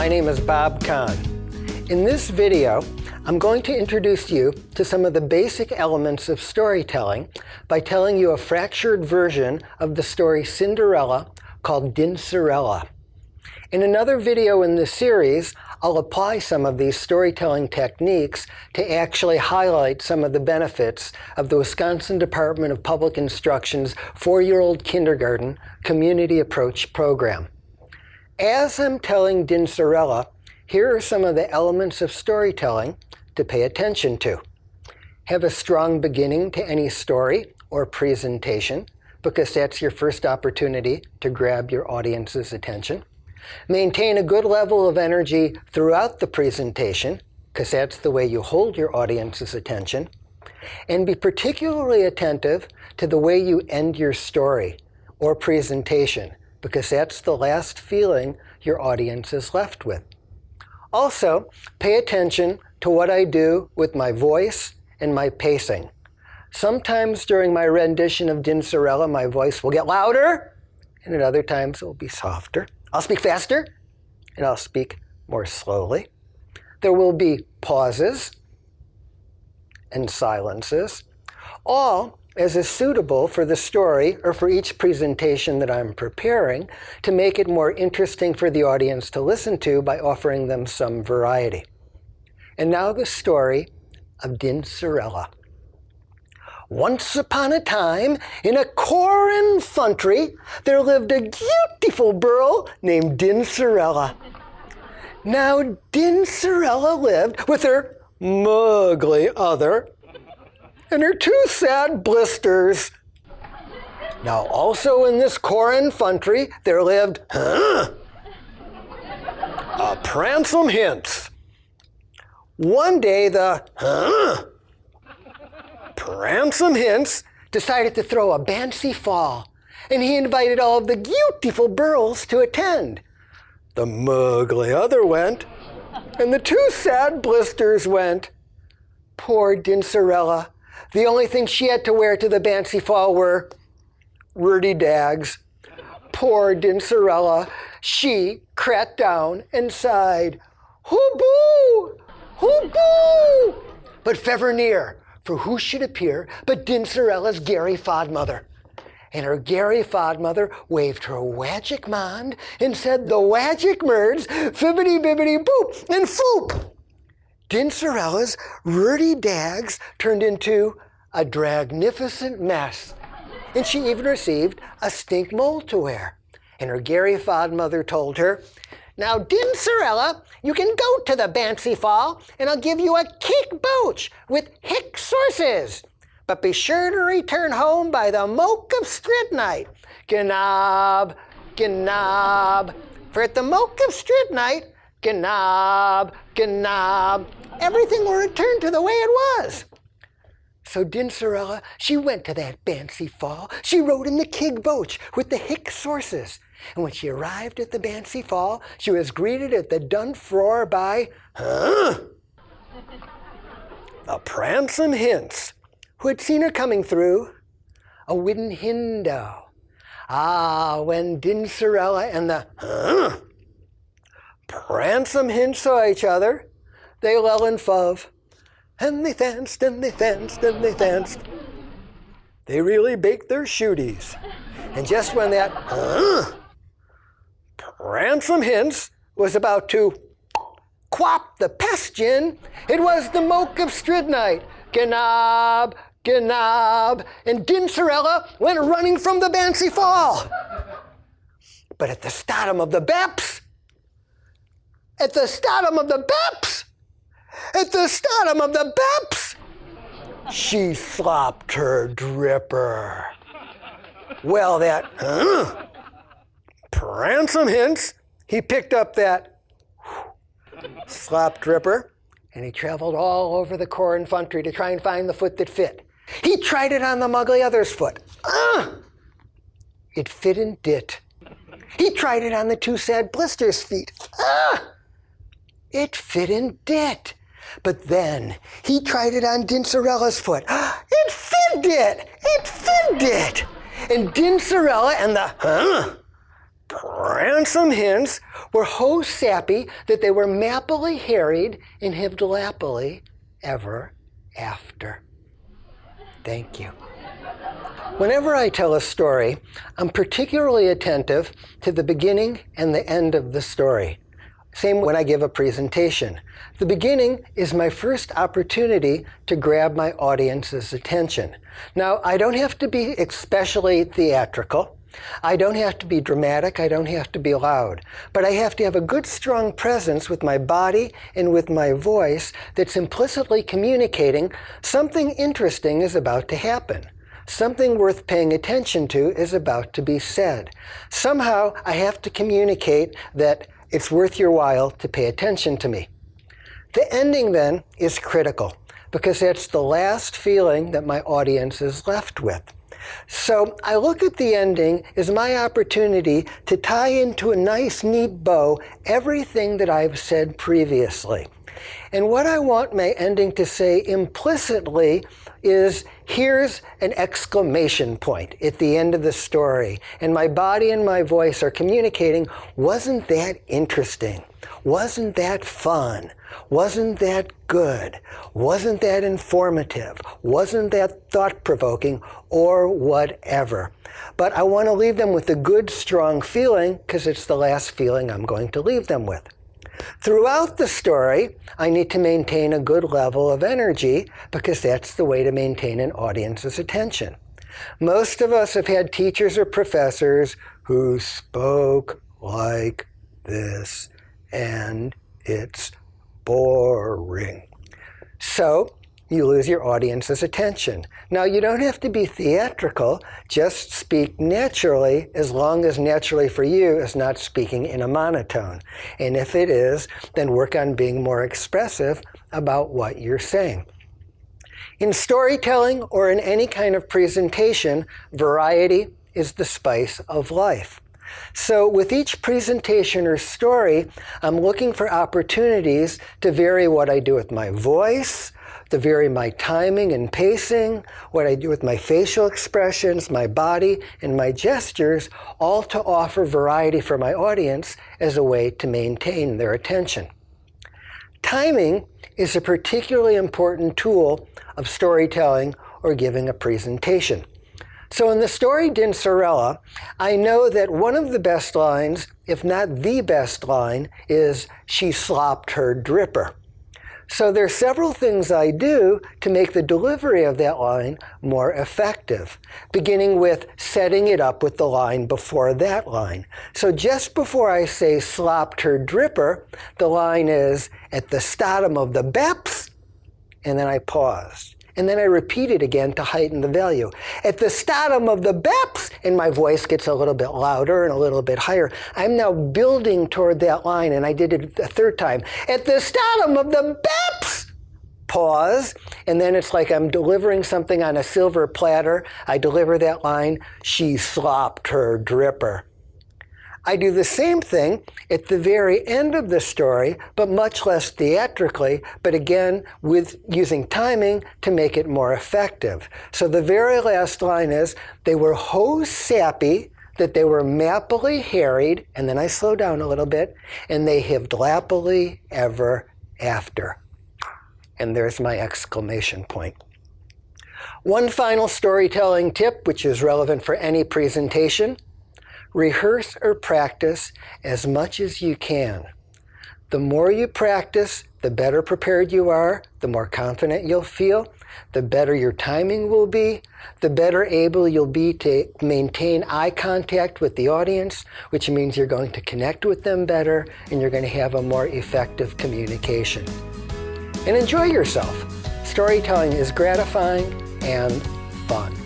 my name is Bob Kann. In this video, I'm going to introduce you to some of the basic elements of storytelling by telling you a fractured version of the story Cinderella called Dincerella. In another video in this series, I'll apply some of these storytelling techniques to actually highlight some of the benefits of the Wisconsin Department of Public Instruction's 4-year-old kindergarten community approach program. As I'm telling Dincerella, here are some of the elements of storytelling to pay attention to. Have a strong beginning to any story or presentation, because that's your first opportunity to grab your audience's attention. Maintain a good level of energy throughout the presentation, because that's the way you hold your audience's attention. And be particularly attentive to the way you end your story or presentation, because that's the last feeling your audience is left with. Also, pay attention to what I do with my voice and my pacing. Sometimes during my rendition of Dincerella, my voice will get louder, and at other times it will be softer. I'll speak faster, and I'll speak more slowly. There will be pauses and silences, all as is suitable for the story or for each presentation that I'm preparing to make it more interesting for the audience to listen to by offering them some variety. And now the story of Dincerella. Once upon a time, in a corn country, there lived a beautiful girl named Dincerella. Now, Dincerella lived with her mugly other and her 2 sad blisters. Now, also in this corn country, there lived a pransome hints. One day, the Pransome Hints decided to throw a bancy fall, and he invited all of the beautiful girls to attend. The mugly other went, and the 2 sad blisters went. Poor Dincerella. The only thing she had to wear to the bancy fall were ruddy dags. Poor Dincerella. She cracked down and sighed, "Hoo-boo! Hoo-boo!" But fever near, for who should appear but Dincerella's Gary Fodmother. And her Gary Fodmother waved her wagic wand and said the wagic words, fibbity-bibbity-boop and foop. Dincerella's ruddy dags turned into a dragnificent mess, and she even received a stink mold to wear. And her Gary Fodmother told her, "Now, Dincerella, you can go to the bancy fall, and I'll give you a cake bouch with hick sauces. But be sure to return home by the moke of stridnight. Gnob, gnob. For at the moke of stridnight, gnob, gnob, everything will return to the way it was." So Dincerella, she went to that bancy fall. She rode in the kig boach with the hick sauces. And when she arrived at the bancy fall, she was greeted at the dun floor by the pransome hints, who had seen her coming through a wooden window. When Dincerella and the pransome hints saw each other, they lell and fove, and they danced, and they danced, and they danced. They really baked their shooties. And just when that pransome hints was about to quap the pestin, it was the moke of stridnight. Gnob, gnob, and Dincerella went running from the bancy fall. But at the stardom of the beps, she slopped her dripper. Well, that pransome hints, he picked up that slop dripper, and he traveled all over the corn country to try and find the foot that fit. He tried it on the mugly other's foot. It fit and dit. He tried it on the 2 sad blisters' feet. It fit and dit. But then he tried it on Dincerella's foot. It fit it! It fit it! And Dincerella and the pransome hints were ho sappy that they were mappily harried and lived lappily ever after. Thank you. Whenever I tell a story, I'm particularly attentive to the beginning and the end of the story. Same when I give a presentation. The beginning is my first opportunity to grab my audience's attention. Now, I don't have to be especially theatrical. I don't have to be dramatic. I don't have to be loud. But I have to have a good, strong presence with my body and with my voice that's implicitly communicating something interesting is about to happen. Something worth paying attention to is about to be said. Somehow, I have to communicate that it's worth your while to pay attention to me. The ending, then, is critical because that's the last feeling that my audience is left with. So I look at the ending as my opportunity to tie into a nice, neat bow everything that I've said previously. And what I want my ending to say implicitly is, here's an exclamation point at the end of the story. And my body and my voice are communicating, wasn't that interesting? Wasn't that fun? Wasn't that good? Wasn't that informative? Wasn't that thought-provoking? Or whatever. But I want to leave them with a good, strong feeling because it's the last feeling I'm going to leave them with. Throughout the story, I need to maintain a good level of energy because that's the way to maintain an audience's attention. Most of us have had teachers or professors who spoke like this, and it's boring. So you lose your audience's attention. Now, you don't have to be theatrical. Just speak naturally, as long as naturally for you is not speaking in a monotone. And if it is, then work on being more expressive about what you're saying. In storytelling or in any kind of presentation, variety is the spice of life. So with each presentation or story, I'm looking for opportunities to vary what I do with my voice, to vary my timing and pacing, what I do with my facial expressions, my body, and my gestures, all to offer variety for my audience as a way to maintain their attention. Timing is a particularly important tool of storytelling or giving a presentation. So in the story Dincerella, I know that one of the best lines, if not the best line, is she slopped her dripper. So there are several things I do to make the delivery of that line more effective, beginning with setting it up with the line before that line. So just before I say slopped her dripper, the line is at the stottom of the beps, and then I pause. And then I repeat it again to heighten the value. At the stottom of the beps, and my voice gets a little bit louder and a little bit higher. I'm now building toward that line, and I did it a third time. At the stottom of the beps, pause, and then it's like I'm delivering something on a silver platter. I deliver that line, she slopped her dripper. I do the same thing at the very end of the story, but much less theatrically, but again, with using timing to make it more effective. So the very last line is, they were ho sappy, that they were mappily harried, and then I slow down a little bit, and they lived lappily ever after. And there's my exclamation point. One final storytelling tip, which is relevant for any presentation: rehearse or practice as much as you can. The more you practice, the better prepared you are, the more confident you'll feel, the better your timing will be, the better able you'll be to maintain eye contact with the audience, which means you're going to connect with them better and you're going to have a more effective communication. And enjoy yourself. Storytelling is gratifying and fun.